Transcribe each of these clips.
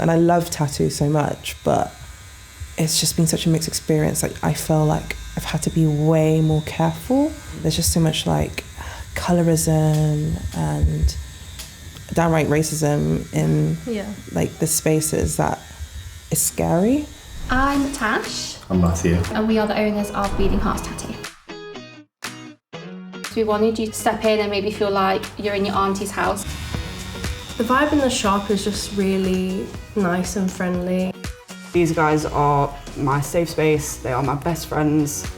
And I love tattoos so much, but it's just been such a mixed experience. Like, I feel like I've had to be way more careful. There's just so much like colourism and downright racism in like the spaces that is scary. I'm Tash. I'm Matthew. And we are the owners of Bleeding Hearts Tattoo. We wanted you to step in and maybe feel like you're in your auntie's house. The vibe in the shop is just really nice and friendly. These guys are my safe space, they are my best friends.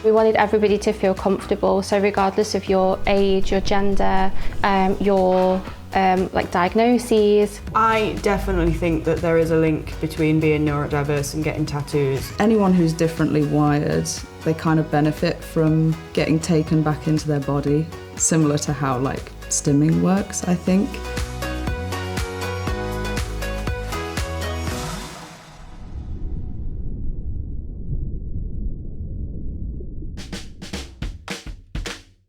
We wanted everybody to feel comfortable, so regardless of your age, your gender, your like diagnoses. I definitely think that there is a link between being neurodiverse and getting tattoos. Anyone who's differently wired, they kind of benefit from getting taken back into their body, similar to how like stimming works, I think.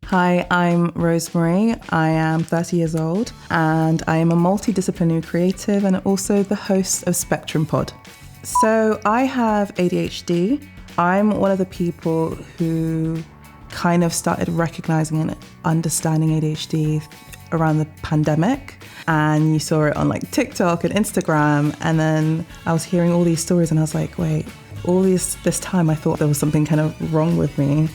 Hi, I'm Rosemary. I am 30 years old and I am a multidisciplinary creative and also the host of Spectrum Pod. So I have ADHD. I'm one of the people who kind of started recognizing and understanding ADHD around the pandemic. And you saw it on like TikTok and Instagram. And then I was hearing all these stories and I was like, wait, all this time I thought there was something kind of wrong with me.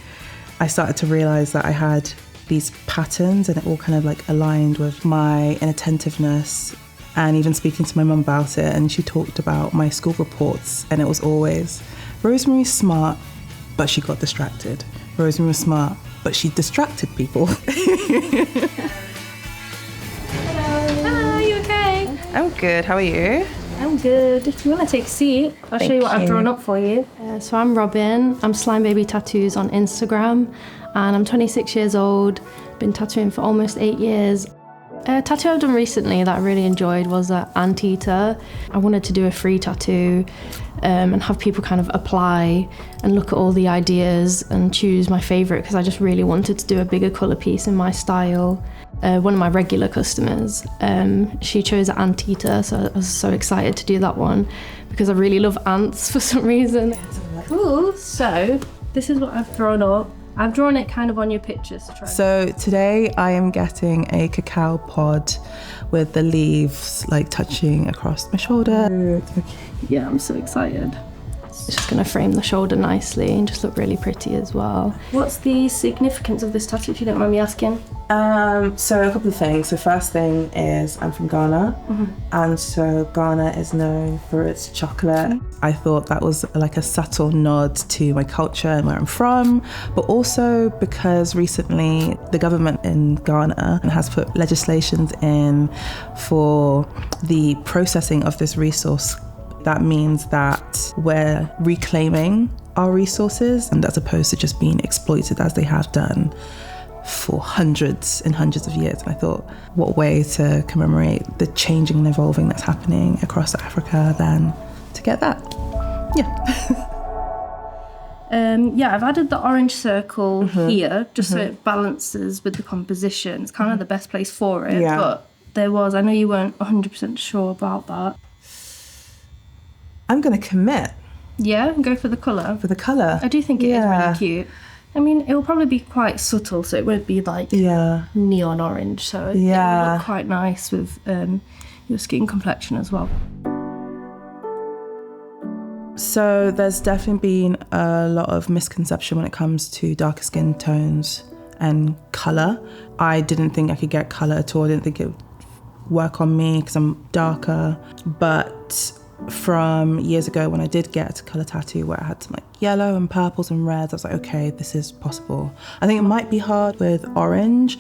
I started to realize that I had these patterns and it all kind of like aligned with my inattentiveness, and even speaking to my mum about it, and she talked about my school reports and it was always, Rosemary's smart, but she got distracted. Rosemary was smart, but she distracted people. Hello. Hello, you okay? I'm good, how are you? I'm good. If you want to take a seat, I'll show you what I've drawn up for you. So I'm Robyn. I'm Slime Baby Tattoos on Instagram, and I'm 26 years old. Been tattooing for almost 8 years. A tattoo I've done recently that I really enjoyed was an anteater. I wanted to do a free tattoo and have people kind of apply and look at all the ideas and choose my favourite, because I just really wanted to do a bigger colour piece in my style. One of my regular customers, she chose an anteater, so I was so excited to do that one because I really love ants for some reason. Cool, so this is what I've drawn up. I've drawn it kind of on your pictures to try. So today I am getting a cacao pod with the leaves like touching across my shoulder. Yeah, I'm so excited. It's just going to frame the shoulder nicely and just look really pretty as well. What's the significance of this tattoo, if you don't mind me asking? So a couple of things. So first thing is I'm from Ghana, and so Ghana is known for its chocolate. I thought that was like a subtle nod to my culture and where I'm from, but also because recently the government in Ghana has put legislations in for the processing of this resource. That means that we're reclaiming our resources, and as opposed to just being exploited as they have done for hundreds and hundreds of years. And I thought, what way to commemorate the changing and evolving that's happening across Africa than to get that. Yeah, I've added the orange circle here just so it balances with the composition. It's kind of the best place for it, but I know you weren't 100% sure about that. I'm going to commit. Yeah, and go for the colour. For the colour. I do think it is really cute. I mean, it will probably be quite subtle, so it won't be like neon orange. So it will look quite nice with your skin complexion as well. So there's definitely been a lot of misconception when it comes to darker skin tones and colour. I didn't think I could get colour at all. I didn't think it would work on me because I'm darker. But from years ago when I did get a colour tattoo where I had some like yellow and purples and reds, I was like, okay, this is possible. I think it might be hard with orange,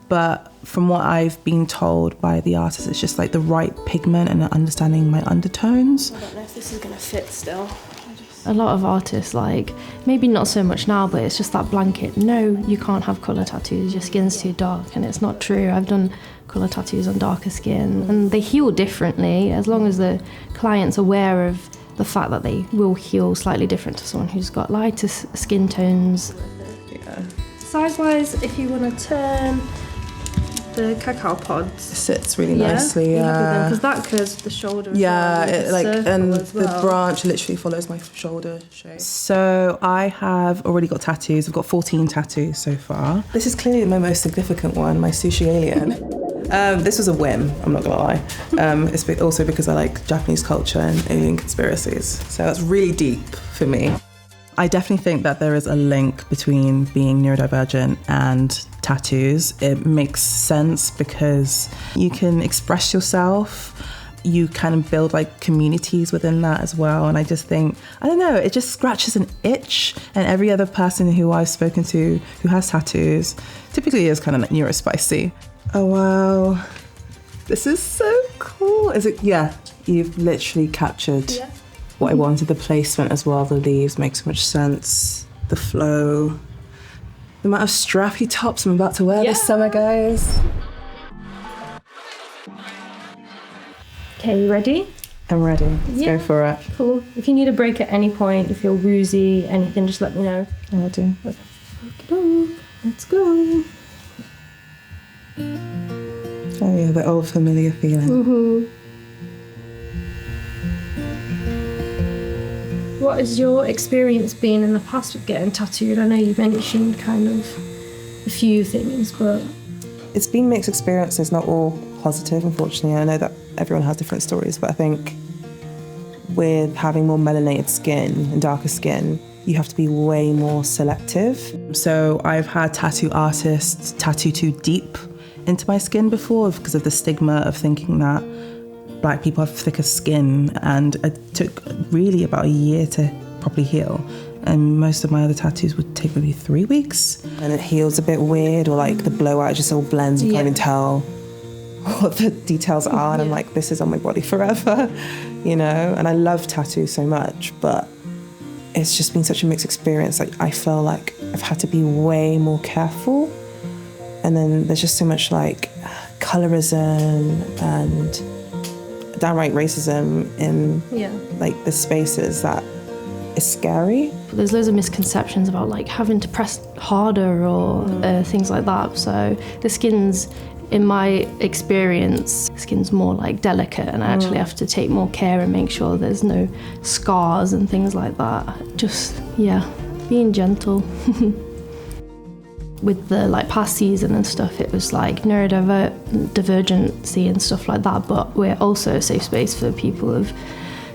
but from what I've been told by the artist, it's just like the right pigment and understanding my undertones. I don't know if this is going to fit still. A lot of artists, like, maybe not so much now, but it's just that blanket, no, you can't have colour tattoos, your skin's too dark, and it's not true. I've done colour tattoos on darker skin, and they heal differently, as long as the client's aware of the fact that they will heal slightly different to someone who's got lighter skin tones. Size-wise, if you want to turn the cacao pods. It sits really nicely. Yeah, because that curves the shoulder. Yeah, as well, and as well. the branch literally follows my shoulder shape. So I have already got tattoos. I've got 14 tattoos so far. This is clearly my most significant one, my sushi alien. This was a whim, I'm not gonna lie. It's also because I like Japanese culture and alien conspiracies. So that's really deep for me. I definitely think that there is a link between being neurodivergent and tattoos. It makes sense because you can express yourself. You kind of build like communities within that as well. And I just think, I don't know, it just scratches an itch. And every other person who I've spoken to who has tattoos typically is kind of like neurospicy. Oh, wow. This is so cool. Is it? Yeah, you've literally captured what I wanted. The placement as well, the leaves makes so much sense. The flow. The amount of strappy tops I'm about to wear this summer, guys. Okay, you ready? I'm ready. Let's go for it. Cool. If you need a break at any point, if you're woozy, anything, just let me know. I'll do. Let's go. Oh yeah, the old familiar feeling. What has your experience been in the past with getting tattooed? I know you mentioned kind of a few things, but... It's been mixed experiences, not all positive, unfortunately. I know that everyone has different stories, but I think with having more melanated skin and darker skin, you have to be way more selective. So I've had tattoo artists tattoo too deep into my skin before because of the stigma of thinking that Black people have thicker skin, and it took really about a year to properly heal. And most of my other tattoos would take maybe 3 weeks. And it heals a bit weird, or like the blowout just all blends, you can't even tell what the details are. And I'm like, this is on my body forever, you know? And I love tattoos so much, but it's just been such a mixed experience. Like, I feel like I've had to be way more careful. And then there's just so much like colourism and downright racism in like the spaces that is scary. There's loads of misconceptions about like having to press harder or things like that. So the skin's, in my experience, skin's more like delicate, and I actually have to take more care and make sure there's no scars and things like that. Just, being gentle. With the like past season and stuff, it was like neurodivergency and stuff like that, but we're also a safe space for people of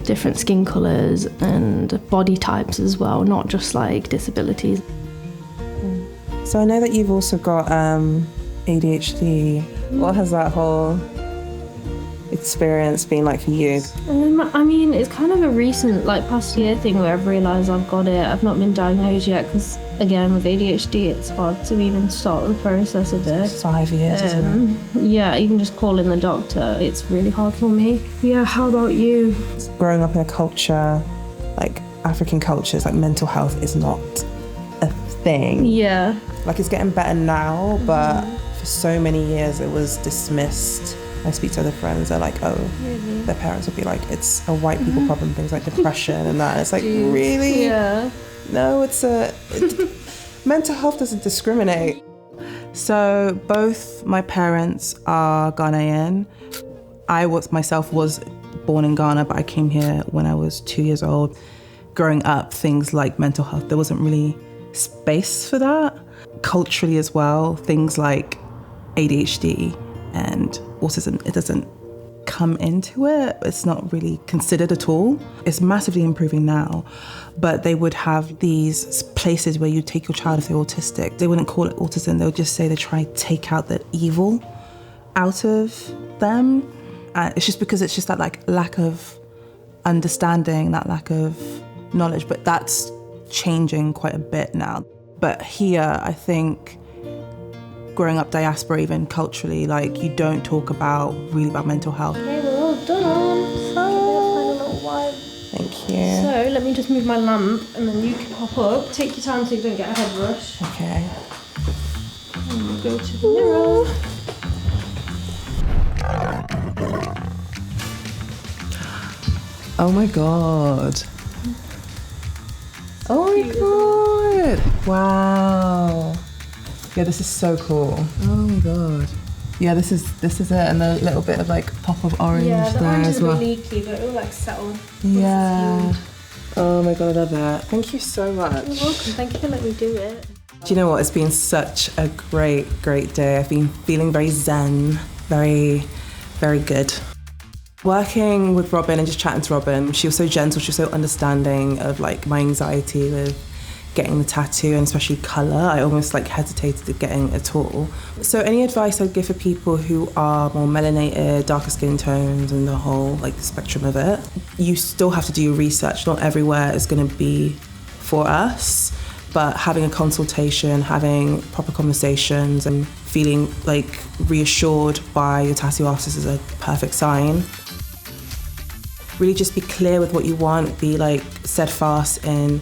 different skin colours and body types as well, not just like disabilities. So I know that you've also got ADHD. What has that whole experience been like for you? I mean, it's kind of a recent, like past year thing where I've realised I've got it. I've not been diagnosed yet because, again, with ADHD, it's hard to even start the process of it. 5 years, isn't it? Yeah, even just calling the doctor, it's really hard for me. Yeah, how about you? Growing up in a culture, like African cultures, like mental health is not a thing. Yeah. Like, it's getting better now, but for so many years it was dismissed. I speak to other friends, they're like, oh, their parents would be like, it's a white people problem, things like depression and that. And it's like, really? Yeah. No, mental health doesn't discriminate. So both my parents are Ghanaian. I myself was born in Ghana, but I came here when I was 2 years old. Growing up, things like mental health, there wasn't really space for that. Culturally as well, things like ADHD and autism, it doesn't come into it. It's not really considered at all. It's massively improving now, but they would have these places where you take your child if they're autistic. They wouldn't call it autism, they would just say they try to take out the evil out of them. It's just because it's just that like lack of understanding, that lack of knowledge, but that's changing quite a bit now. But here, I think growing up diaspora, even culturally, like you don't talk really about mental health. Okay, we're all done. Thank you. So let me just move my lamp and then you can hop up. Take your time so you don't get a head rush. Okay. And we'll go to the mirror. Oh my God. Oh my God. Wow. Yeah, this is so cool. Oh my God. Yeah, this is it, and a little bit of like pop of orange Yeah, the there orange as is well. a bit leaky, but it will like settle. Yeah. Oh my god, I love that. Thank you so much. You're welcome. Thank you for letting me do it. Do you know what? It's been such a great day. I've been feeling very zen, very, very good. Working with Robyn and just chatting to Robyn, she was so gentle, she was so understanding of like my anxiety with getting the tattoo, and especially colour. I almost like hesitated at getting it at all. So any advice I'd give for people who are more melanated, darker skin tones, and the whole like spectrum of it, you still have to do your research. Not everywhere is going to be for us, but having a consultation, having proper conversations, and feeling like reassured by your tattoo artist is a perfect sign. Really just be clear with what you want, be like steadfast in,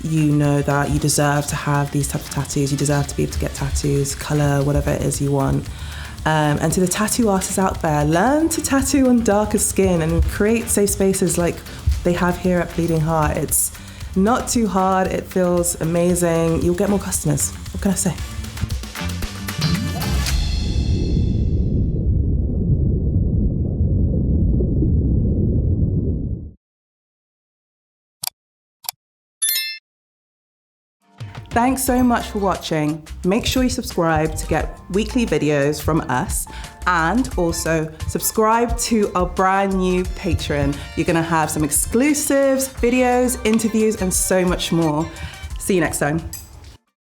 you know that you deserve to have these types of tattoos, you deserve to be able to get tattoos, colour, whatever it is you want. And to the tattoo artists out there, learn to tattoo on darker skin and create safe spaces like they have here at Bleeding Heart. It's not too hard, it feels amazing, you'll get more customers. What can I say? Thanks so much for watching. Make sure you subscribe to get weekly videos from us, and also subscribe to our brand new Patreon. You're gonna have some exclusives, videos, interviews, and so much more. See you next time.